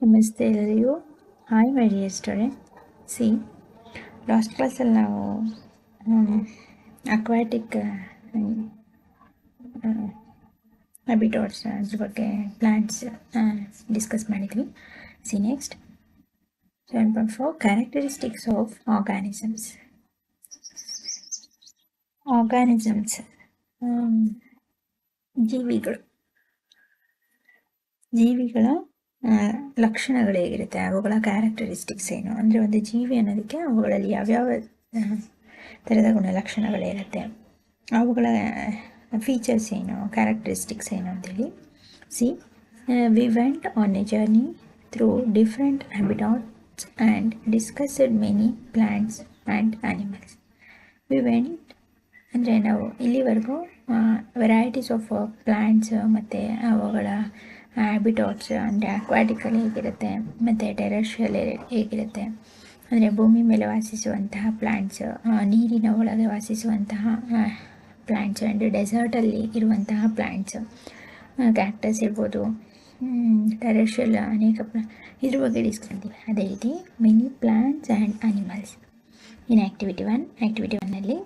ನಮಸ್ತೆ ಎಲ್ಲರಿಗೂ. Hi my dear student. C, last ಕ್ಲಾಸಲ್ಲಿ ನಾವು ಅಕ್ವಾಟಿಕ್ ಹ್ಯಾಬಿಟಾಟ್ಸ್ ಅದ್ರ ಬಗ್ಗೆ ಪ್ಲಾಂಟ್ಸ್ ಡಿಸ್ಕಸ್ ಮಾಡಿದ್ವಿ. C next 7.4 characteristics of organisms. Organisms ಜೀವಿಗಳ ಲಕ್ಷಣಗಳು ಹೇಗಿರುತ್ತೆ, ಅವುಗಳ ಕ್ಯಾರೆಕ್ಟರಿಸ್ಟಿಕ್ಸ್ ಏನು, ಅಂದರೆ ಒಂದು ಜೀವಿ ಅನ್ನೋದಕ್ಕೆ ಅವುಗಳಲ್ಲಿ ಯಾವ್ಯಾವ ಥರದ ಗುಣಲಕ್ಷಣಗಳಿರುತ್ತೆ, ಅವುಗಳ ಫೀಚರ್ಸ್ ಏನು, ಕ್ಯಾರೆಕ್ಟರಿಸ್ಟಿಕ್ಸ್ ಏನು ಅಂತೇಳಿ. See, we went on a journey through different habitats and discussed many plants and animals. We went ಅಂದರೆ ನಾವು ಇಲ್ಲಿವರೆಗೂ ವೆರೈಟೀಸ್ ಆಫ್ ಪ್ಲ್ಯಾಂಟ್ಸ್ ಮತ್ತು ಅವುಗಳ ಹ್ಯಾಬಿಟಾಟ್ಸ್ ಅಂದರೆ ಅಕ್ವಾಟಿಕಲ್ಲಿ ಹೇಗಿರುತ್ತೆ ಮತ್ತು ಟೆರೆಸ್ಟ್ರಿಯಲ್ ಹೇಗಿರುತ್ತೆ, ಅಂದರೆ ಭೂಮಿ ಮೇಲೆ ವಾಸಿಸುವಂತಹ ಪ್ಲ್ಯಾಂಟ್ಸ್, ನೀರಿನ ಒಳಗೆ ವಾಸಿಸುವಂತಹ ಪ್ಲ್ಯಾಂಟ್ಸ್ ಆ್ಯಂಡ್ ಡೆಸರ್ಟಲ್ಲಿ ಇರುವಂತಹ ಪ್ಲ್ಯಾಂಟ್ಸ್, ಕ್ಯಾಕ್ಟಸ್ ಇರ್ಬೋದು, ಟೆರೆಸ್ಟ್ರಿಯಲ್ ಅನೇಕ ಇದ್ರ ಬಗ್ಗೆ ಡಿಸ್ಕಸ್ತೀವಿ. ಅದೇ ರೀತಿ many plants and animals. In activity 1ನಲ್ಲಿ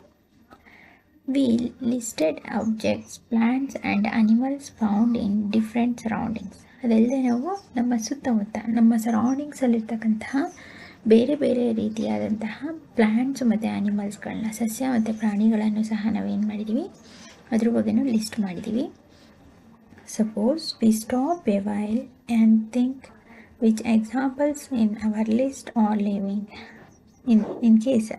we listed objects, plants and animals found in different surroundings. ಅದಲ್ಲದೆ ನಾವು ನಮ್ಮ ಸುತ್ತಮುತ್ತ ನಮ್ಮ ಸರೌಂಡಿಂಗ್ಸಲ್ಲಿರ್ತಕ್ಕಂತಹ ಬೇರೆ ಬೇರೆ ರೀತಿಯಾದಂತಹ ಪ್ಲ್ಯಾಂಟ್ಸ್ ಮತ್ತು ಆ್ಯನಿಮಲ್ಸ್ಗಳನ್ನ, ಸಸ್ಯ ಮತ್ತು ಪ್ರಾಣಿಗಳನ್ನು ಸಹ ನಾವೇನು ಮಾಡಿದ್ದೀವಿ, ಅದ್ರ ಬಗ್ಗೆನೂ ಲಿಸ್ಟ್ ಮಾಡಿದ್ದೀವಿ. Suppose V stop A while and think which examples in our list are living. in case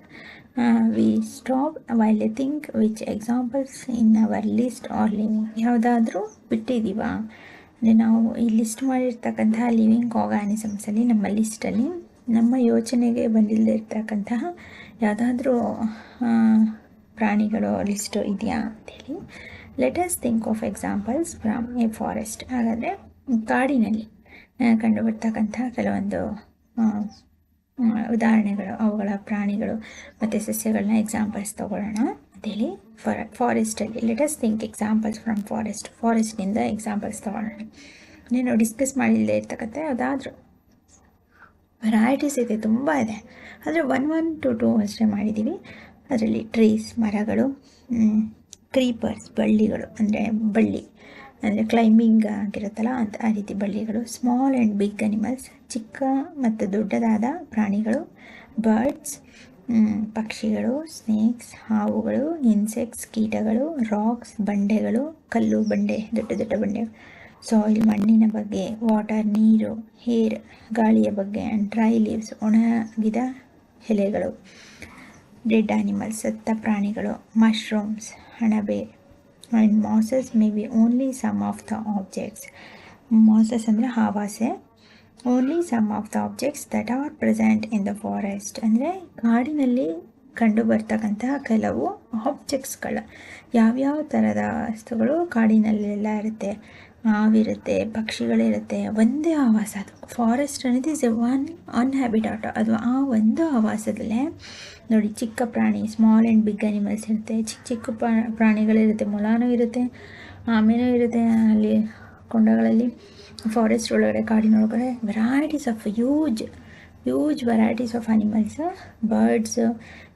we stop while think which examples in our list or living. ಯಾವುದಾದ್ರೂ ಬಿಟ್ಟಿದ್ದೀವ ಅಂದರೆ ನಾವು ಈ ಲಿಸ್ಟ್ ಮಾಡಿರ್ತಕ್ಕಂತಹ ಲಿವಿಂಗ್ ಆರ್ಗಾನಿಸಮ್ಸಲ್ಲಿ ನಮ್ಮ ಲಿಸ್ಟಲ್ಲಿ ನಮ್ಮ ಯೋಚನೆಗೆ ಬಂದಿಲ್ಲದೆ ಇರ್ತಕ್ಕಂತಹ ಯಾವುದಾದ್ರೂ ಪ್ರಾಣಿಗಳು ಲಿಸ್ಟು ಇದೆಯಾ ಅಂತೇಳಿ. Let us think of examples from A forest. ಹಾಗಾದರೆ ಕಾಡಿನಲ್ಲಿ ಕಂಡುಬರ್ತಕ್ಕಂತಹ ಕೆಲವೊಂದು ಉದಾಹರಣೆಗಳು, ಅವುಗಳ ಪ್ರಾಣಿಗಳು ಮತ್ತು ಸಸ್ಯಗಳನ್ನ ಎಕ್ಸಾಂಪಲ್ಸ್ ತೊಗೊಳ್ಳೋಣ ಅಂತೇಳಿ. ಫಾರೆಸ್ಟಲ್ಲಿ let us think examples from ಫಾರೆಸ್ಟ್ನಿಂದ ಎಕ್ಸಾಂಪಲ್ಸ್ ತೊಗೊಳ್ಳೋಣ. ನೀನು ಡಿಸ್ಕಸ್ ಮಾಡಿಲ್ಲದೆ ಇರ್ತಕ್ಕಂಥ ಯಾವುದಾದ್ರೂ ವೆರೈಟೀಸ್ ಇದೆ, ತುಂಬ ಇದೆ, ಆದರೆ 1 to 2 ಅಷ್ಟೇ ಮಾಡಿದ್ದೀವಿ. ಅದರಲ್ಲಿ ಟ್ರೀಸ್ ಮರಗಳು, ಕ್ರೀಪರ್ಸ್ ಬಳ್ಳಿಗಳು ಅಂದರೆ ಕ್ಲೈಂಬಿಂಗ್ ಆಗಿರುತ್ತಲ್ಲ ಅಂತ ಆ ರೀತಿ ಬಳ್ಳಿಗಳು, ಸ್ಮಾಲ್ ಆ್ಯಂಡ್ ಬಿಗ್ ಅನಿಮಲ್ಸ್ ಚಿಕ್ಕ ಮತ್ತು ದೊಡ್ಡದಾದ ಪ್ರಾಣಿಗಳು, ಬರ್ಡ್ಸ್ ಪಕ್ಷಿಗಳು, ಸ್ನೇಕ್ಸ್ ಹಾವುಗಳು, ಇನ್ಸೆಕ್ಟ್ಸ್ ಕೀಟಗಳು, ರಾಕ್ಸ್ ಬಂಡೆಗಳು, ಕಲ್ಲು ಬಂಡೆ ದೊಡ್ಡ ದೊಡ್ಡ ಬಂಡೆಗಳು, ಸಾಯಿಲ್ ಮಣ್ಣಿನ ಬಗ್ಗೆ, ವಾಟರ್ ನೀರು, ಏರ್ ಗಾಳಿಯ ಬಗ್ಗೆ, ಆ್ಯಂಡ್ ಡ್ರೈ ಲೀವ್ಸ್ ಒಣಗಿದ ಎಲೆಗಳು, ಡೆಡ್ ಆನಿಮಲ್ಸ್ ಸತ್ತ ಪ್ರಾಣಿಗಳು, ಮಶ್ರೂಮ್ಸ್ ಅಣಬೆ, and mosses may be only some of the objects. Mosses ಅಂದರೆ ಆವಾಸೆ. only some of the objects that are present in the forest ಅಂದರೆ ಕಾಡಿನಲ್ಲಿ ಕಂಡು ಬರ್ತಕ್ಕಂತಹ ಕೆಲವು ಆಬ್ಜೆಕ್ಟ್ಸ್ಗಳು. ಯಾವ್ಯಾವ ಥರದ ವಸ್ತುಗಳು ಕಾಡಿನಲ್ಲೆಲ್ಲ ಇರುತ್ತೆ, ಹಾವಿರುತ್ತೆ, ಪಕ್ಷಿಗಳಿರುತ್ತೆ, ಒಂದೇ ಆವಾಸ. ಅದು ಫಾರೆಸ್ಟ್ ಅನ್ನೋದು ಇಸ್ ಒನ್ ಹ್ಯಾಬಿಟಾಟ್. ಅದು ಆ ಒಂದು ಆವಾಸದಲ್ಲೇ ನೋಡಿ, ಚಿಕ್ಕ ಪ್ರಾಣಿ ಸ್ಮಾಲ್ ಆ್ಯಂಡ್ ಬಿಗ್ ಅನಿಮಲ್ಸ್ ಇರುತ್ತೆ, ಚಿಕ್ಕ ಚಿಕ್ಕ ಪ್ರಾಣಿಗಳಿರುತ್ತೆ, ಮೊಲನೂ ಇರುತ್ತೆ, ಆಮೆನೂ ಇರುತ್ತೆ ಅಲ್ಲಿ ಕೊಂಡಗಳಲ್ಲಿ. ಫಾರೆಸ್ಟ್ ಒಳಗಡೆ ಕಾಡಿನೊಳಗಡೆ varieties of huge varieties of animals, birds,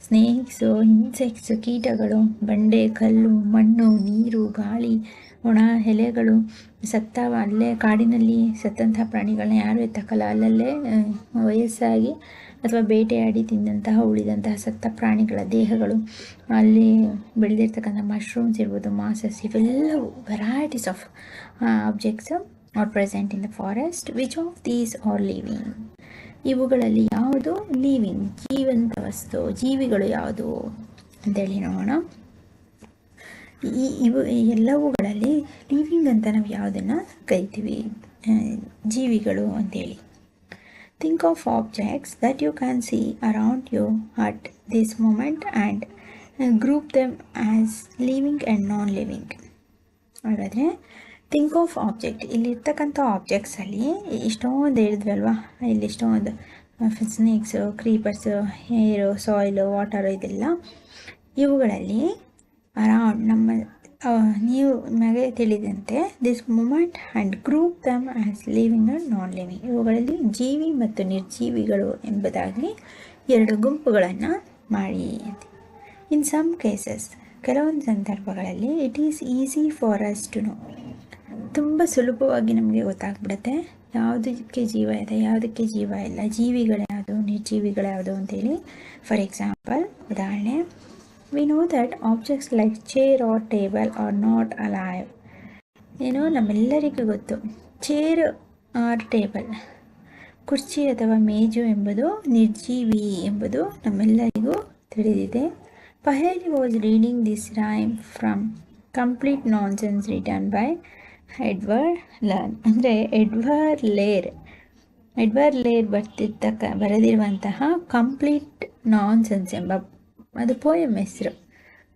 snakes, insects ಕೀಟಗಳು, ಬಂಡೆ ಕಲ್ಲು ಮಣ್ಣು ನೀರು ಗಾಳಿ ಒಣ ಎಲೆಗಳು, ಅಲ್ಲೇ ಕಾಡಿನಲ್ಲಿ ಸತ್ತಂಥ ಪ್ರಾಣಿಗಳನ್ನ ಯಾರು ಎತ್ತಕ್ಕಲ್ಲ, ಅಲ್ಲಲ್ಲೇ ವಯಸ್ಸಾಗಿ ಅಥವಾ ಬೇಟೆಯಾಡಿ ತಿಂದಂತಹ ಉಳಿದಂತಹ ಸತ್ತ ಪ್ರಾಣಿಗಳ ದೇಹಗಳು, ಅಲ್ಲಿ ಬೆಳೆದಿರ್ತಕ್ಕಂಥ ಮಶ್ರೂಮ್ಸ್ ಇರ್ಬೋದು, ಮಾಸಸ್, ಇವೆಲ್ಲವೂ varieties of objects are present in the forest. Which of these are living? ಇವುಗಳಲ್ಲಿ ಯಾವುದು ಲಿವಿಂಗ್, ಜೀವಂತ ವಸ್ತು, ಜೀವಿಗಳು ಯಾವುದು ಅಂತೇಳಿ ನೋಡೋಣ. ಇವು ಎಲ್ಲವುಗಳಲ್ಲಿ ಲಿವಿಂಗ್ ಅಂತ ನಾವು ಯಾವುದನ್ನು ಕರಿತೀವಿ, ಜೀವಿಗಳು ಅಂತೇಳಿ. Think of objects that you can see around you at this moment and group them as living and non-living. ಹಾಗಾದರೆ ಥಿಂಕ್ ಆಫ್ ಆಬ್ಜೆಕ್ಟ್, ಇಲ್ಲಿರ್ತಕ್ಕಂಥ ಆಬ್ಜೆಕ್ಟ್ಸಲ್ಲಿ ಇಷ್ಟೊಂದು ಹೇಳಿದ್ವಲ್ವಾ, ಇಲ್ಲಿ ಇಷ್ಟೊಂದು ಸ್ನೇಕ್ಸು, ಕ್ರೀಪರ್ಸು, ಏರು, ಸಾಯಿಲು, ವಾಟರು, ಇದೆಲ್ಲ. ಇವುಗಳಲ್ಲಿ ಅರೌಂಡ್ ನಮ್ಮ ನೀವು ನಿಮಗೆ ತಿಳಿದಂತೆ this moment and group them as living and non living, ಇವುಗಳಲ್ಲಿ ಜೀವಿ ಮತ್ತು ನಿರ್ಜೀವಿಗಳು ಎಂಬುದಾಗಿ ಎರಡು ಗುಂಪುಗಳನ್ನು ಮಾಡಿ. ಇನ್ ಸಮ್ ಕೇಸಸ್, ಕೆಲವೊಂದು ಸಂದರ್ಭಗಳಲ್ಲಿ it is easy for us to know, ತುಂಬ ಸುಲಭವಾಗಿ ನಮಗೆ ಗೊತ್ತಾಗ್ಬಿಡುತ್ತೆ ಯಾವುದಕ್ಕೆ ಜೀವ ಇದೆ, ಯಾವುದಕ್ಕೆ ಜೀವ ಇಲ್ಲ, ಜೀವಿಗಳ್ಯಾವುದು ನಿರ್ಜೀವಿಗಳ್ಯಾವುದು ಅಂತೇಳಿ. ಫಾರ್ ಎಕ್ಸಾಂಪಲ್, ಉದಾಹರಣೆ, we know that objects like chair or table are not alive. ನಮ್ಮೆಲ್ಲರಿಗೂ ಗೊತ್ತು, ಚೇರ್ ಆರ್ ಟೇಬಲ್, ಕುರ್ಚಿ ಅಥವಾ ಮೇಜು ಎಂಬುದು ನಿರ್ಜೀವಿ ಎಂಬುದು ನಮ್ಮೆಲ್ಲರಿಗೂ ತಿಳಿದಿದೆ. Paheli was reading this rhyme from complete nonsense written by Edward Lear. ಅಂದರೆ ಎಡ್ವರ್ಡ್ ಲೇರ್ ಬರೆದಿರುವಂತಹ ಕಂಪ್ಲೀಟ್ ನಾನ್ಸೆನ್ಸ್ ಎಂಬ, ಅದು ಪೋಯಮ್ ಹೆಸರು,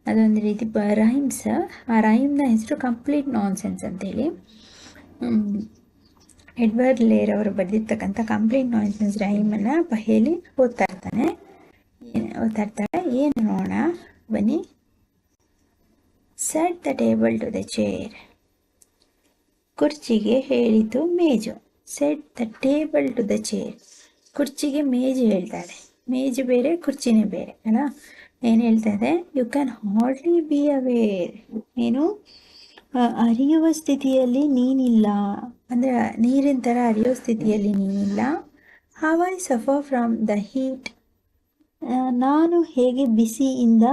ಅದೊಂದು ರೀತಿ ರೈಮ್ಸ್. ಆ ರೈಮ್ನ ಹೆಸರು ಕಂಪ್ಲೀಟ್ ನಾನ್ಸೆನ್ಸ್ ಅಂತೇಳಿ. ಎಡ್ವರ್ಡ್ ಲೇರ್ ಅವರು ಬರೆದಿರ್ತಕ್ಕಂಥ ಕಂಪ್ಲೀಟ್ ನಾನ್ಸೆನ್ಸ್ ರೈಮನ್ನು ಪಹೇಲಿ ಓದ್ತಾ ಇರ್ತಾಳೆ. ಏನು ನೋಡೋಣ ಬನ್ನಿ. Set the table to the chair, ಕುರ್ಚಿಗೆ ಹೇಳಿತು ಮೇಜು. Set the table to the chair, ಕುರ್ಚಿಗೆ ಮೇಜು ಹೇಳ್ತಾರೆ. ಮೇಜು ಬೇರೆ ಕುರ್ಚಿನೇ ಬೇರೆ ಅಲ್ಲ. ಏನು ಹೇಳ್ತಾ ಇದೆ, you can hardly be aware, ಏನು ಅರಿಯುವ ಸ್ಥಿತಿಯಲ್ಲಿ ನೀನಿಲ್ಲ, ಅಂದರೆ ನೀರಿನ ಥರ ಅರಿಯುವ ಸ್ಥಿತಿಯಲ್ಲಿ ನೀನಿಲ್ಲ. How I suffer from the heat, ನಾನು ಹೇಗೆ ಬಿಸಿಯಿಂದ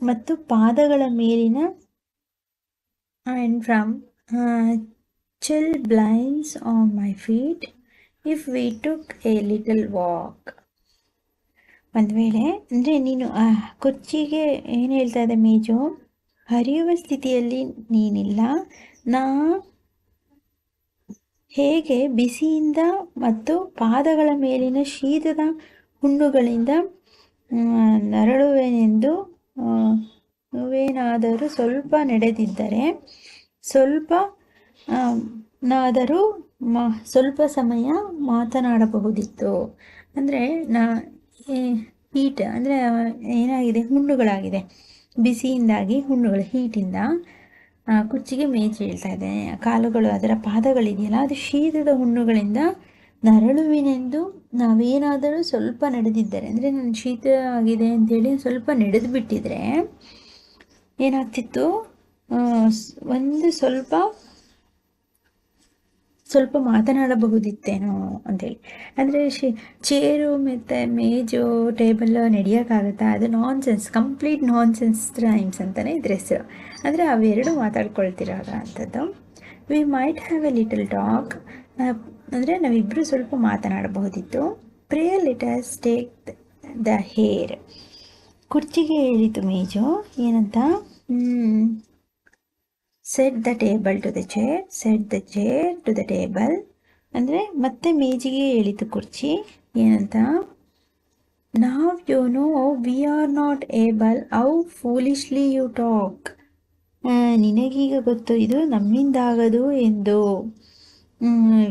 ಮತ್ತು ಪಾದಗಳ ಮೇಲಿನ and from chilblains on my feet if we took a little walk. ಒಂದು ವೇಳೆ ಅಂದರೆ ನೀನು ಕುರ್ಚಿಗೆ ಏನು ಹೇಳ್ತಾ ಇದೆ ಮೇಜು, ಹರಿಯುವ ಸ್ಥಿತಿಯಲ್ಲಿ ನೀನಿಲ್ಲ, ನಾ ಹೇಗೆ ಬಿಸಿಯಿಂದ ಮತ್ತು ಪಾದಗಳ ಮೇಲಿನ ಶೀತದ ಹುಣ್ಣುಗಳಿಂದ ನರಳುವೆನೆಂದು ನೀವೇನಾದರೂ ಸ್ವಲ್ಪ ನಡೆದಿದ್ದರೆ, ಸ್ವಲ್ಪ ಸಮಯ ಮಾತನಾಡಬಹುದಿತ್ತು. ಅಂದರೆ ಹೀಟ್ ಅಂದರೆ ಏನಾಗಿದೆ, ಹುಣ್ಣುಗಳಾಗಿದೆ, ಬಿಸಿಯಿಂದಾಗಿ ಹುಣ್ಣುಗಳು, ಹೀಟಿಂದ ಕುರ್ಚಿಗೆ ಮೇಜು ಹೇಳ್ತಾ ಇದೆ. ಕಾಲುಗಳು, ಅದರ ಪಾದಗಳಿದೆಯಲ್ಲ, ಅದು ಶೀತದ ಹುಣ್ಣುಗಳಿಂದ ನರಳುವಿನೆಂದು ನಾವೇನಾದರೂ ಸ್ವಲ್ಪ ನಡೆದಿದ್ದರೆ, ಅಂದರೆ ನಾನು ಶೀತ ಆಗಿದೆ ಅಂತೇಳಿ ಸ್ವಲ್ಪ ನಡೆದು ಬಿಟ್ಟಿದ್ರೆ ಏನಾಗ್ತಿತ್ತು, ಒಂದು ಸ್ವಲ್ಪ ಮಾತನಾಡಬಹುದಿತ್ತೇನೋ ಅಂತೇಳಿ. ಅಂದರೆ ಚೇರು ಮತ್ತು ಮೇಜು ಟೇಬಲ್ ನಡೆಯೋಕ್ಕಾಗುತ್ತಾ, ಅದು ನಾನ್ಸೆನ್ಸ್, ಕಂಪ್ಲೀಟ್ ನಾನ್ಸೆನ್ಸ್ ರೈಮ್ಸ್ ಅಂತಲೇ ಇದ್ರ ಹೆಸರು. ಅಂದರೆ ಅವೆರಡು ಮಾತಾಡ್ಕೊಳ್ತಿರೋದ ಅಂಥದ್ದು. We might have a little talk, ಅಂದರೆ ನಾವಿಬ್ಬರು ಸ್ವಲ್ಪ ಮಾತನಾಡಬಹುದಿತ್ತು. Pray let us take the air, ಕುರ್ಚಿಗೆ ಹೇಳಿತು ಮೇಜು ಏನಂತ, set the table to the chair, set the chair to the table, ಅಂದರೆ ಮತ್ತೆ ಮೇಜಿಗೆ ಹೇಳಿತು ಕುರ್ಚಿ ಏನಂತ, now you know we are not able how foolishly you talk, ನಿನಗೀಗ ಗೊತ್ತು ಇದು ನಮ್ಮಿಂದಾಗದು ಎಂದು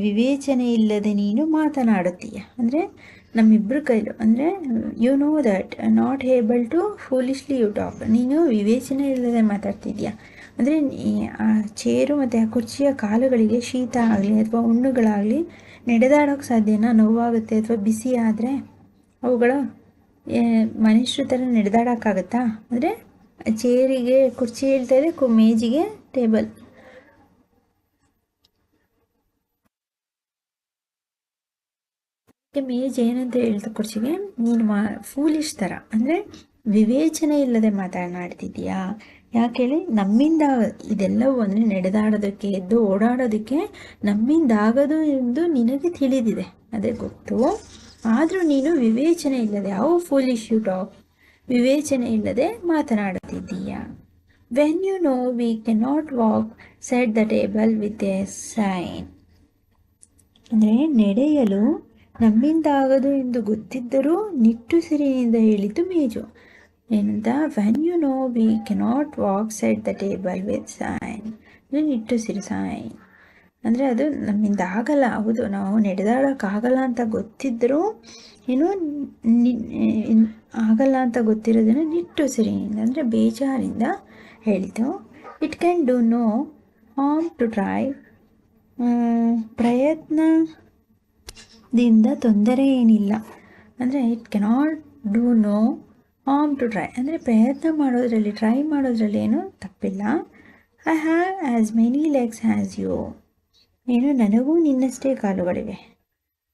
ವಿವೇಚನೆ ಇಲ್ಲದೆ ನೀನು ಮಾತನಾಡುತ್ತೀಯ. ಅಂದರೆ ನಮ್ಮಿಬ್ಬರ ಕೈಲು, ಅಂದರೆ you know that not able to foolishly you talk, ನೀನು ವಿವೇಚನೆ ಇಲ್ಲದೆ ಮಾತಾಡ್ತಿದ್ಯಾ. ಅಂದರೆ ಆ ಚೇರು ಮತ್ತು ಆ ಕುರ್ಚಿಯ ಕಾಲುಗಳಿಗೆ ಶೀತ ಆಗಲಿ ಅಥವಾ ಹುಣ್ಣುಗಳಾಗಲಿ ನಡೆದಾಡೋಕ್ಕೆ ಸಾಧ್ಯನಾ, ನೋವಾಗುತ್ತೆ ಅಥವಾ ಬಿಸಿ ಆದರೆ ಅವುಗಳು ಮನುಷ್ಯರ ಥರ ನಡೆದಾಡೋಕ್ಕಾಗತ್ತಾ. ಅಂದರೆ ಚೇರಿಗೆ ಕುರ್ಚಿ ಹೇಳ್ತಾ ಇದೆ, ಮೇಜಿಗೆ ಟೇಬಲ್. ಮೇಜ್ ಏನಂತ ಹೇಳ್ತಾ ಕುರ್ಚಿಗೆ, ನೀನು ಫೂಲಿಶ್ ಥರ, ಅಂದರೆ ವಿವೇಚನೆ ಇಲ್ಲದೆ ಮಾತನಾಡ್ತಿದ್ದೀಯಾ. ಯಾಕೆ ಹೇಳಿ, ನಮ್ಮಿಂದ ಇದೆಲ್ಲವೂ ಅಂದರೆ ನಡೆದಾಡೋದಕ್ಕೆ, ಎದ್ದು ಓಡಾಡೋದಕ್ಕೆ ನಮ್ಮಿಂದಾಗದು ಎಂದು ನಿನಗೆ ತಿಳಿದಿದೆ, ಅದೇ ಗೊತ್ತು. ಆದರೂ ನೀನು ವಿವೇಚನೆ ಇಲ್ಲದೆ, ಹೌ ಫೂಲಿಶ್ ಯು ಟಾಕ್, ವಿವೇಚನೆ ಇಲ್ಲದೆ ಮಾತನಾಡುತ್ತಿದ್ದೀಯಾ. When you know we can not walk said the table with a sigh, ಅಂದರೆ ನಡೆಯಲು ನಮ್ಮಿಂದಾಗದು ಎಂದು ಗೊತ್ತಿದ್ದರೂ ನಿಟ್ಟುಸಿರಿನಿಂದ ಹೇಳಿತು ಮೇಜು ಏನಂತ, when you know we cannot walk said the table with sigh, ಅಂದರೆ ನಿಟ್ಟುಸಿರಿ ಸೈನ್, ಅಂದರೆ ಅದು ನಮ್ಮಿಂದ ಆಗಲ್ಲ, ಹೌದು ನಾವು ನಡೆದಾಡೋಕ್ಕಾಗಲ್ಲ ಅಂತ ಗೊತ್ತಿದ್ದರೂ ಏನು ಆಗಲ್ಲ ಅಂತ ಗೊತ್ತಿರೋದನ್ನು ನಿಟ್ಟುಸಿರಿನಿಂದ ಅಂದರೆ ಬೇಜಾರಿಂದ ಹೇಳಿತು. It can do no harm to try. ಪ್ರಯತ್ನದಿಂದ ತೊಂದರೆ ಏನಿಲ್ಲ. ಅಂದರೆ it cannot do no harm to try, ಅಂದರೆ ಪ್ರಯತ್ನ ಮಾಡೋದ್ರಲ್ಲಿ, ಟ್ರೈ ಮಾಡೋದ್ರಲ್ಲಿ ಏನು ತಪ್ಪಿಲ್ಲ. I have as many legs as you, ಏನು ನನಗೂ ನಿನ್ನಷ್ಟೇ ಕಾಲುಗಳಿವೆ.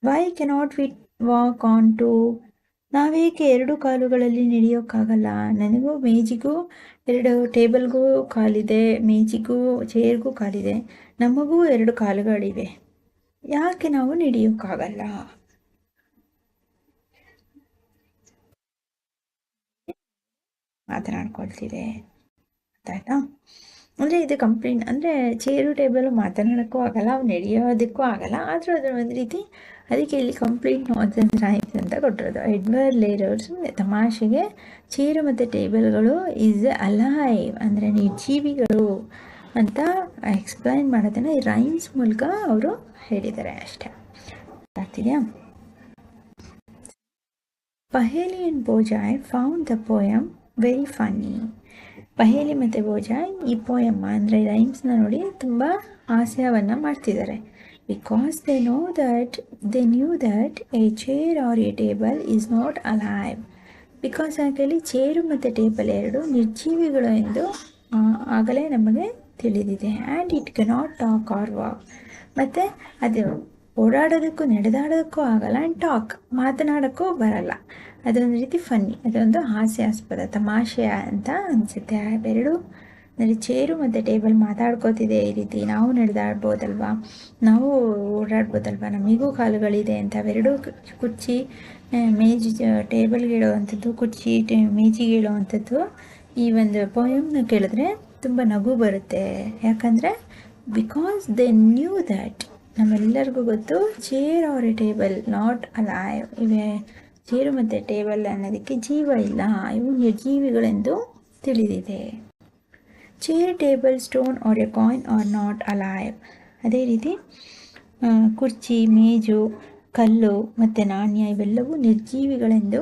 Why cannot we walk on two, ನಾವೇಕೆ ಎರಡು ಕಾಲುಗಳಲ್ಲಿ ನಡೆಯೋಕ್ಕಾಗಲ್ಲ. ನನಗೂ ಮೇಜಿಗೂ, ಎರಡು ಟೇಬಲ್ಗೂ ಕಾಲಿದೆ, ಮೇಜಿಗೂ ಚೇರ್ಗೂ ಕಾಲಿದೆ, ನಮಗೂ ಎರಡು ಕಾಲುಗಳಿವೆ, ಯಾಕೆ ನಾವು ನಡೆಯೋಕ್ಕಾಗಲ್ಲ. ಮಾತನಾಡ್ಕೊಳ್ತಿದೆ, ಆಯ್ತಾ? ಅಂದರೆ ಇದು ಕಂಪ್ಲೇಂಟ್, ಅಂದರೆ ಚೇರು ಟೇಬಲು ಮಾತನಾಡೋಕ್ಕೂ ಆಗಲ್ಲ, ಅವು ನಡೆಯೋದಕ್ಕೂ ಆಗಲ್ಲ, ಆದರೂ ಅದರ ಒಂದು ರೀತಿ ಅದಕ್ಕೆ ಇಲ್ಲಿ ಕಂಪ್ಲೀಟ್ ನಾನ್ಸೆನ್ಸ್ ರೈಮ್ಸ್ ಅಂತ ಕೊಟ್ಟಿರೋದು. ಎಡ್ವರ್ಡ್ ಲೇಯರ್ಸ್ ತಮಾಷೆಗೆ ಚೇರು ಮತ್ತು ಟೇಬಲ್ಗಳು ಈಸ್ ಅಲೈವ್, ಅಂದರೆ ನಿರ್ಜೀವಿಗಳು ಅಂತ ಎಕ್ಸ್ಪ್ಲೈನ್ ಮಾಡೋದನ್ನು ಈ ರೈಮ್ಸ್ ಮೂಲಕ ಅವರು ಹೇಳಿದ್ದಾರೆ ಅಷ್ಟೇ. ಆಗ್ತಿದೆಯಾ? Paheli and Bojoy found the poem very funny. Paheli ಮತ್ತು ಬೋಜಾಯ್ ಈ ಪೋಯಮ್ ಅಂದರೆ ರೈಮ್ಸ್ನ ನೋಡಿ ತುಂಬ ಹಾಸ್ಯವನ್ನು ಮಾಡ್ತಿದ್ದಾರೆ. Because they knew that a chair or a table is not alive. Because ಆಗಲಿ ಚೇರು ಮತ್ತು ಟೇಬಲ್ ಎರಡು ನಿರ್ಜೀವಿಗಳು ಎಂದು ಆಗಲೇ ನಮಗೆ ತಿಳಿದಿದೆ. And it cannot talk or walk, ಮತ್ತು ಅದು ಓಡಾಡೋದಕ್ಕೂ ನಡೆದಾಡೋದಕ್ಕೂ ಆಗಲ್ಲ. ಆ್ಯಂಡ್ ಟಾಕ್, ಮಾತನಾಡೋಕ್ಕೂ ಬರಲ್ಲ. ಅದೊಂದು ರೀತಿ ಫನ್ನಿ, ಅದೊಂದು ಹಾಸ್ಯಾಸ್ಪದ, ತಮಾಷೆ ಅಂತ ಅನಿಸುತ್ತೆ. ಅವೆರಡು ಅಂದರೆ ಚೇರು ಮತ್ತು ಟೇಬಲ್ ಮಾತಾಡ್ಕೋತಿದೆ ಈ ರೀತಿ, ನಾವು ನಡೆದಾಡ್ಬೋದಲ್ವಾ, ನಾವು ಓಡಾಡ್ಬೋದಲ್ವಾ, ನಮಗೂ ಕಾಲುಗಳಿದೆ ಅಂತ. ಅವೆರಡು ಕುರ್ಚಿ ಮೇಜು ಟೇಬಲ್ಗೆ ಹೇಳುವಂಥದ್ದು, ಕುರ್ಚಿ ಮೇಜಿಗೆ ಹೇಳುವಂಥದ್ದು ಈ ಒಂದು ಪೋಯಮ್ನ ಕೇಳಿದ್ರೆ ತುಂಬ ನಗು ಬರುತ್ತೆ. ಯಾಕಂದರೆ ಬಿಕಾಸ್ ದೇ ನ್ಯೂ ದ್ಯಾಟ್, ನಮ್ಮೆಲ್ಲರಿಗೂ ಗೊತ್ತು chair or a table not alive, ಇವೆ ಚೇರು ಮತ್ತು ಟೇಬಲ್ ಅನ್ನೋದಕ್ಕೆ ಜೀವ ಇಲ್ಲ, ಇವು ನಿರ್ಜೀವಿಗಳೆಂದು ತಿಳಿದಿದೆ. Chair, table, stone or a coin are not alive. ಅದೇ ರೀತಿ ಕುರ್ಚಿ, ಮೇಜು, ಕಲ್ಲು ಮತ್ತು ನಾಣ್ಯ ಇವೆಲ್ಲವೂ ನಿರ್ಜೀವಿಗಳೆಂದು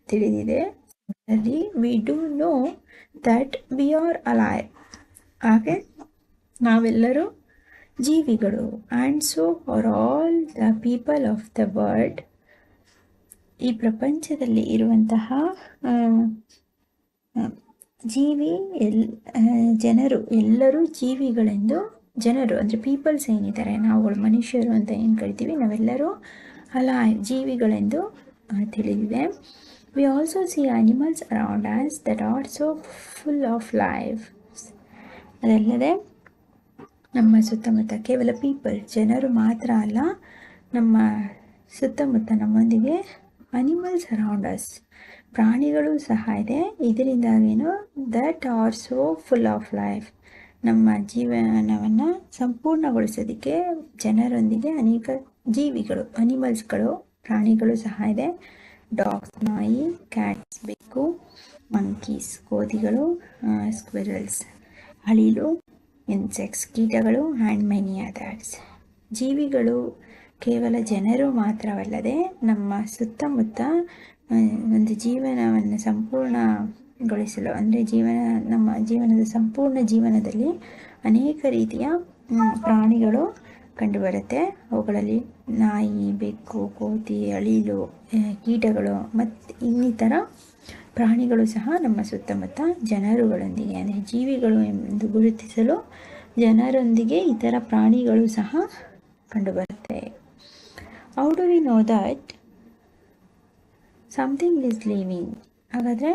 ತಿಳಿದಿದೆ. We do no that we are alive, ಹಾಗೆ ನಾವೆಲ್ಲರೂ ಜೀವಿಗಳು. And so are all the people of the world, ಈ ಪ್ರಪಂಚದಲ್ಲಿ ಇರುವಂತಹ ಜೀವಿ ಜನರು ಎಲ್ಲರೂ ಜೀವಿಗಳೆಂದು, ಜನರು ಅಂದರೆ ಪೀಪಲ್ಸ್ ಏನಿದ್ದಾರೆ, ನಾವುಗಳು ಮನುಷ್ಯರು ಅಂತ ಏನು ಕರಿತೀವಿ, ನಾವೆಲ್ಲರೂ ಅಲೈವ್ ಜೀವಿಗಳೆಂದು ತಿಳಿದಿದೆ. We also C animals around us that are so full of life. ಅದಲ್ಲದೆ ನಮ್ಮ ಸುತ್ತಮುತ್ತ ಕೇವಲ ಪೀಪಲ್, ಜನರು ಮಾತ್ರ ಅಲ್ಲ, ನಮ್ಮ ಸುತ್ತಮುತ್ತ ನಮ್ಮೊಂದಿಗೆ ಅನಿಮಲ್ಸ್ ಅರೌಂಡ್ ಅಸ್, ಪ್ರಾಣಿಗಳು ಸಹ ಇದೆ. ಇದರಿಂದಾಗೇನು that are so full of life, ನಮ್ಮ ಜೀವನವನ್ನು ಸಂಪೂರ್ಣಗೊಳಿಸೋದಕ್ಕೆ ಜನರೊಂದಿಗೆ ಅನೇಕ ಜೀವಿಗಳು, ಅನಿಮಲ್ಸ್ಗಳು, ಪ್ರಾಣಿಗಳು ಸಹ ಇದೆ. ಡಾಗ್ಸ್ ನಾಯಿ, ಕ್ಯಾಟ್ಸ್ ಬೆಕ್ಕು, ಮಂಕೀಸ್ ಕೋತಿಗಳು, ಸ್ಕ್ವಿರಲ್ಸ್ ಅಳಿಲು, ಇನ್ಸೆಕ್ಟ್ಸ್ ಕೀಟಗಳು, ಆ್ಯಂಡ್ ಮೆನಿ ಅದರ್ಸ್. ಜೀವಿಗಳು ಕೇವಲ ಜನರು ಮಾತ್ರವಲ್ಲದೆ ನಮ್ಮ ಸುತ್ತಮುತ್ತ ಒಂದು ಜೀವನವನ್ನು ಸಂಪೂರ್ಣಗೊಳಿಸಲು, ಅಂದರೆ ನಮ್ಮ ಜೀವನದ ಸಂಪೂರ್ಣ ಜೀವನದಲ್ಲಿ ಅನೇಕ ರೀತಿಯ ಪ್ರಾಣಿಗಳು ಕಂಡುಬರುತ್ತೆ. ಅವುಗಳಲ್ಲಿ ನಾಯಿ, ಬೆಕ್ಕು, ಕೋತಿ, ಅಳಿಲು, ಕೀಟಗಳು ಮತ್ತು ಇನ್ನಿತರ ಪ್ರಾಣಿಗಳು ಸಹ ನಮ್ಮ ಸುತ್ತಮುತ್ತ ಜನರುಗಳೊಂದಿಗೆ, ಅಂದರೆ ಜೀವಿಗಳು ಎಂದು ಗುರುತಿಸಲು ಜನರೊಂದಿಗೆ ಇತರ ಪ್ರಾಣಿಗಳು ಸಹ ಕಂಡುಬರುತ್ತೆ. How do we know that something is living? ಹಾಗಾದರೆ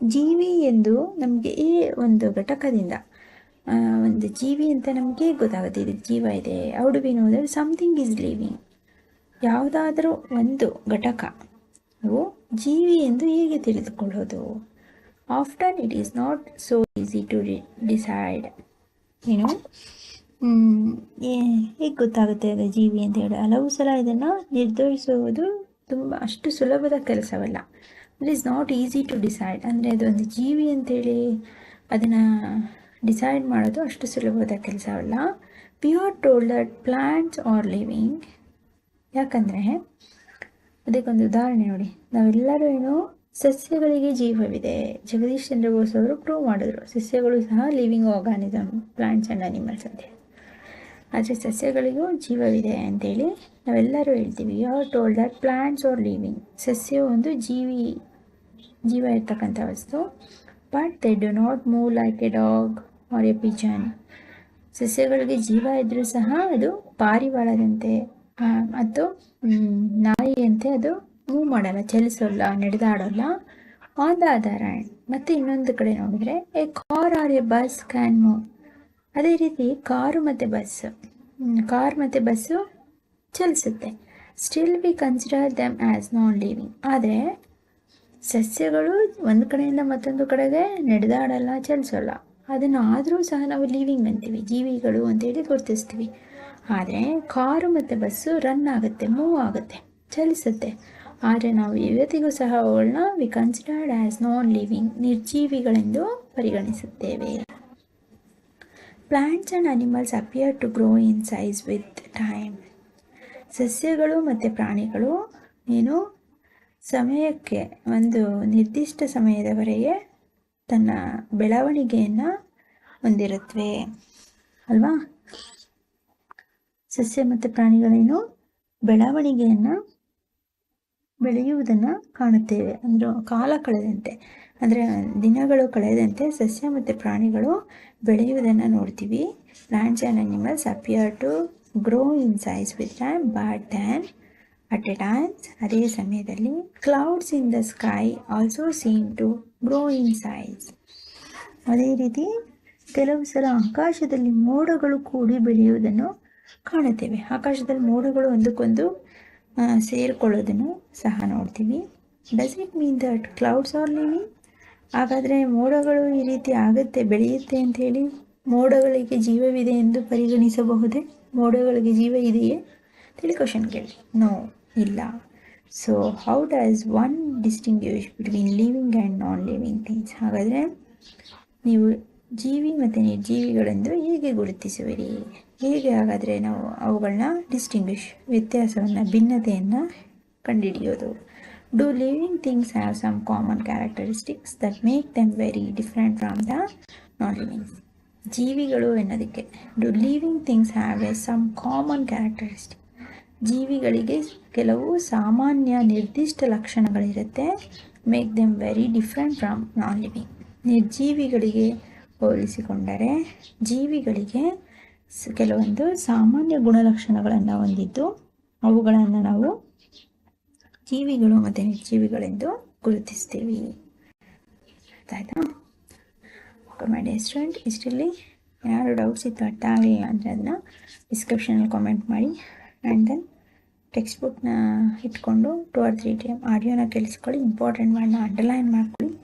ಜೀವಿ ಎಂದು ನಮಗೆ ಈ ಒಂದು ಘಟಕದಿಂದ ಒಂದು ಜೀವಿ ಅಂತ ನಮಗೆ ಗೊತ್ತಾಗುತ್ತೆ, ಇದಕ್ಕೆ ಜೀವ ಇದೆ. How do we know that something is living? ಯಾವುದಾದರೂ ಒಂದು ಘಟಕವು ಜೀವಿ ಎಂದು ಹೇಗೆ ತಿಳಿದುಕೊಳ್ಳೋದು? Often it is not so easy to decide. ಏನು ಹೇಗೆ ಗೊತ್ತಾಗುತ್ತೆ ಅದು ಜೀವಿ ಅಂತ ಹೇಳಿ? ಹಲವು ಸಲ ಇದನ್ನು ನಿರ್ಧರಿಸುವುದು ಅಷ್ಟು ಸುಲಭದ ಕೆಲಸವಲ್ಲ. It is not easy to decide, ಅಂದರೆ ಅದೊಂದು ಜೀವಿ ಅಂತೇಳಿ ಅದನ್ನು ಡಿಸೈಡ್ ಮಾಡೋದು ಅಷ್ಟು ಸುಲಭದ ಕೆಲಸವಲ್ಲ. We are told that plants are living. ಯಾಕಂದರೆ ಅದಕ್ಕೊಂದು ಉದಾಹರಣೆ ನೋಡಿ, ನಾವೆಲ್ಲರೂ ಸಸ್ಯಗಳಿಗೆ ಜೀವವಿದೆ. ಜಗದೀಶ್ ಚಂದ್ರ ಬೋಸ್ ಅವರು ಪ್ರೂವ್ ಮಾಡಿದ್ರು ಸಸ್ಯಗಳು ಸಹ living organism, plants and animals ಅಂತ. ಆದರೆ ಸಸ್ಯಗಳಿಗೂ ಜೀವವಿದೆ ಅಂತೇಳಿ ನಾವೆಲ್ಲರೂ ಹೇಳ್ತೀವಿ. You are told that plants are living. ಸಸ್ಯ ಒಂದು ಜೀವ ಇರ್ತಕ್ಕಂಥ ವಸ್ತು. But they do not move like a dog or a pigeon. ಸಸ್ಯಗಳಿಗೆ ಜೀವ ಇದ್ದರೂ ಸಹ ಅದು ಪಾರಿವಾಳದಂತೆ ಮತ್ತು ನಾಯಿಯಂತೆ ಅದು ಮೂವ್ ಮಾಡಲ್ಲ, ಚಲಿಸೋಲ್ಲ, ನಡೆದಾಡೋಲ್ಲ. ಆನ್ ದ ಅದರ್ ಹ್ಯಾಂಡ್, ಮತ್ತು ಇನ್ನೊಂದು ಕಡೆ ನೋಡಿದರೆ a car or a bus can move. ಅದೇ ರೀತಿ ಕಾರು ಮತ್ತು ಬಸ್ಸು ಚಲಿಸುತ್ತೆ. Still we consider them as non living. ಆದರೆ ಸಸ್ಯಗಳು ಒಂದು ಕಡೆಯಿಂದ ಮತ್ತೊಂದು ಕಡೆಗೆ ನಡೆದಾಡಲ್ಲ, ಚಲಿಸೋಲ್ಲ. ಅದನ್ನು ಆದರೂ ಸಹ ನಾವು ಲಿವಿಂಗ್ ಅಂತೀವಿ, ಜೀವಿಗಳು ಅಂತೇಳಿ ಗುರುತಿಸ್ತೀವಿ. ಆದರೆ ಕಾರು ಮತ್ತು ಬಸ್ಸು ರನ್ ಆಗುತ್ತೆ, ಮೂವ್ ಆಗುತ್ತೆ, ಚಲಿಸುತ್ತೆ. ಆದರೆ ನಾವು ಇವತ್ತಿಗೂ ಸಹ ಅವುಗಳನ್ನ we considered as non living, ನಿರ್ಜೀವಿಗಳೆಂದು ಪರಿಗಣಿಸುತ್ತೇವೆ. Plants and animals appear to grow in size with time. ಸಸ್ಯಗಳು ಮತ್ತು ಪ್ರಾಣಿಗಳು ಸಮಯಕ್ಕೆ ಒಂದು ನಿರ್ದಿಷ್ಟ ಸಮಯದವರೆಗೆ ತನ್ನ ಬೆಳವಣಿಗೆಯನ್ನು ಹೊಂದಿರುತ್ತವೆ ಅಲ್ವಾ. ಸಸ್ಯ ಮತ್ತು ಪ್ರಾಣಿಗಳೇನು ಬೆಳೆಯುವುದನ್ನು ಕಾಣುತ್ತೇವೆ. ಅಂದರೆ ಕಾಲ ಕಳೆದಂತೆ, ಅಂದರೆ ದಿನಗಳು ಕಳೆದಂತೆ ಸಸ್ಯ ಮತ್ತು ಪ್ರಾಣಿಗಳು ಬೆಳೆಯುವುದನ್ನು ನೋಡ್ತೀವಿ. Plants and animals appear to grow in size with time, but then at a times, ಅದೇ ಸಮಯದಲ್ಲಿ clouds in the sky also seem to grow in size. ಅದೇ ರೀತಿ ಕೆಲವು ಸಲ ಆಕಾಶದಲ್ಲಿ ಮೋಡಗಳು ಕೂಡಿ ಬೆಳೆಯುವುದನ್ನು ಕಾಣುತ್ತೇವೆ. ಆಕಾಶದಲ್ಲಿ ಮೋಡಗಳು ಒಂದಕ್ಕೊಂದು ಸೇರಿಕೊಳ್ಳೋದನ್ನು ಸಹ ನೋಡ್ತೀವಿ. Does it mean that clouds are living? ಹಾಗಾದರೆ ಮೋಡಗಳು ಈ ರೀತಿ ಆಗುತ್ತೆ, ಬೆಳೆಯುತ್ತೆ ಅಂತ ಹೇಳಿ ಮೋಡಗಳಿಗೆ ಜೀವವಿದೆ ಎಂದು ಪರಿಗಣಿಸಬಹುದೇ? ಮೋಡಗಳಿಗೆ ಜೀವ ಇದೆಯೇ ತಿಳಿ ಕ್ವಶನ್ ಕೇಳಿ. ನೋ, ಇಲ್ಲ. So how does one distinguish between living and non living things? ಹಾಗಾದರೆ ನೀವು ಜೀವಿ ಮತ್ತು ನಿರ್ಜೀವಿಗಳೆಂದು ಹೇಗೆ ಗುರುತಿಸುವಿರಿ? ಹೇಗೆ ಹಾಗಾದರೆ ನಾವು ಅವುಗಳನ್ನ ವ್ಯತ್ಯಾಸವನ್ನು, ಭಿನ್ನತೆಯನ್ನು ಕಂಡುಹಿಡಿಯೋದು? Do living things have some common characteristics that make them very different from the non living? ಜೀವಿಗಳು ಎನ್ನೋದಕ್ಕೆ do living things have some common characteristic. ಜೀವಿಗಳಿಗೆ ಕೆಲವು ಸಾಮಾನ್ಯ ನಿರ್ದಿಷ್ಟ ಲಕ್ಷಣಗಳಿರುತ್ತೆ. Make them very different from non living. ನಿರ್ಜೀವಿಗಳಿಗೆ ಹೋಲಿಸಿಕೊಂಡರೆ ಜೀವಿಗಳಿಗೆ ಕೆಲವೊಂದು ಸಾಮಾನ್ಯ ಗುಣಲಕ್ಷಣಗಳನ್ನು ಹೊಂದಿದ್ದು ಅವುಗಳನ್ನು ನಾವು ಜೀವಿಗಳು ಮತ್ತು ನಿರ್ಜೀವಿಗಳೆಂದು ಗುರುತಿಸ್ತೀವಿ. ಆಯಿತಾ? ಮೈ ಡಿಯರ್ ಸ್ಟೂಡೆಂಟ್, ಇಷ್ಟರಲ್ಲಿ ಯಾರು ಡೌಟ್ಸ್ ಇತ್ತು ಅರ್ಥ ಆಗಲಿಲ್ಲ ಅಂದರೆ ಅದನ್ನು ಡಿಸ್ಕ್ರಿಪ್ಷನಲ್ಲಿ ಕಾಮೆಂಟ್ ಮಾಡಿ. ಆ್ಯಂಡ್ ದೆನ್ ಟೆಕ್ಸ್ಟ್ ಬುಕ್ನ ಇಟ್ಕೊಂಡು 2 or 3 ಟೈಮ್ ಆಡಿಯೋನ ಕೇಳಿಸ್ಕೊಳ್ಳಿ. ಇಂಪಾರ್ಟೆಂಟ್ ವರ್ಡ್ನ ಅಂಡರ್ಲೈನ್ ಮಾಡ್ಕೊಳ್ಳಿ.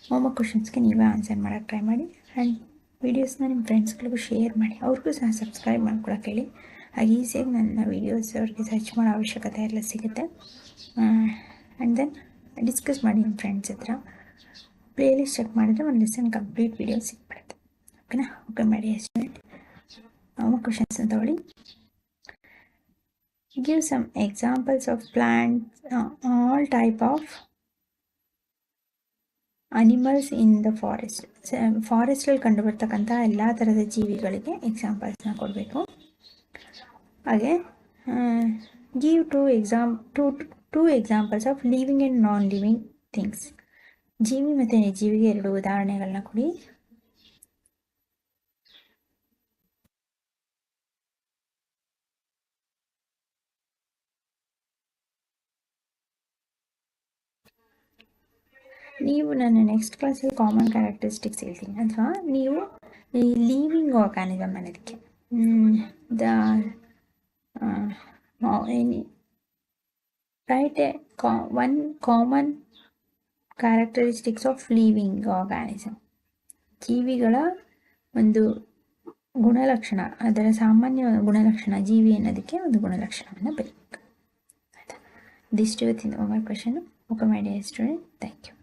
ಹೋಮ್ವರ್ಕ್ ಕ್ವಶನ್ಸ್ಗೆ ನೀವೇ ಆನ್ಸರ್ ಮಾಡೋಕ್ಕೆ ಟ್ರೈ ಮಾಡಿ. ಆ್ಯಂಡ್ ವೀಡಿಯೋಸ್ನ ನಿಮ್ಮ ಫ್ರೆಂಡ್ಸ್ಗಳಿಗೂ ಶೇರ್ ಮಾಡಿ. ಅವ್ರಿಗೂ ಸಹ ಸಬ್ಸ್ಕ್ರೈಬ್ ಮಾಡ್ಕೊಳಕ್ಕೆ ಹೇಳಿ. ಹಾಗೆ ಈಸಿಯಾಗಿ ನನ್ನ ವೀಡಿಯೋಸ್ ಅವ್ರಿಗೆ ಸರ್ಚ್ ಮಾಡೋ ಅವಶ್ಯಕತೆ ಎಲ್ಲ ಸಿಗುತ್ತೆ. ಆ್ಯಂಡ್ ದೆನ್ ಡಿಸ್ಕಸ್ ಮಾಡಿ ನಿಮ್ಮ ಫ್ರೆಂಡ್ಸ್ ಹತ್ರ. ಪ್ಲೇಲಿಸ್ಟ್ ಚೆಕ್ ಮಾಡಿದ್ರೆ ಒಂದು ಲೆಸನ್ ಕಂಪ್ಲೀಟ್ ವೀಡಿಯೋ ಸಿಕ್ಬಿಡುತ್ತೆ. ಓಕೆನಾ? ಓಕೆ ಮಾಡಿ ಸ್ಟೂಡೆಂಟ್. ಹೋಮ್ವರ್ಕ್ ಕ್ವಶನ್ಸ್ನ ತಗೊಳ್ಳಿ. Give some examples of plants, all type of animals in the forest. ಫಾರೆಸ್ಟಲ್ಲಿ ಕಂಡು ಬರ್ತಕ್ಕಂಥ ಎಲ್ಲ ಥರದ ಜೀವಿಗಳಿಗೆ ಎಕ್ಸಾಂಪಲ್ಸ್ನ ಕೊಡಬೇಕು. ಹಾಗೆ give two examples of living and non living things. ಜೀವಿ ಮತ್ತು ನಿರ್ಜೀವಿಗೆ 2 ಉದಾಹರಣೆಗಳನ್ನ ಕೊಡಿ. ನೀವು ನನ್ನ ನೆಕ್ಸ್ಟ್ ಕ್ಲಾಸಲ್ಲಿ ಕಾಮನ್ ಕ್ಯಾರೆಕ್ಟರಿಸ್ಟಿಕ್ಸ್ ಹೇಳ್ತೀನಿ, ಅಥವಾ ನೀವು ಈ ಲಿವಿಂಗ್ ಆರ್ಗಾನಿಸಮ್ ಅನ್ನೋದಕ್ಕೆ right one common characteristics of living organism. ಜೀವಿಗಳ ಒಂದು ಗುಣಲಕ್ಷಣ, ಅದರ ಸಾಮಾನ್ಯ ಗುಣಲಕ್ಷಣ, ಜೀವಿ ಅನ್ನೋದಕ್ಕೆ ಒಂದು ಗುಣಲಕ್ಷಣವನ್ನು ಬರೀಬೇಕು. ಆಯಿತಾ? ಇದಿಷ್ಟು ಇವತ್ತಿನ homework question. Okay my dear student, thank you.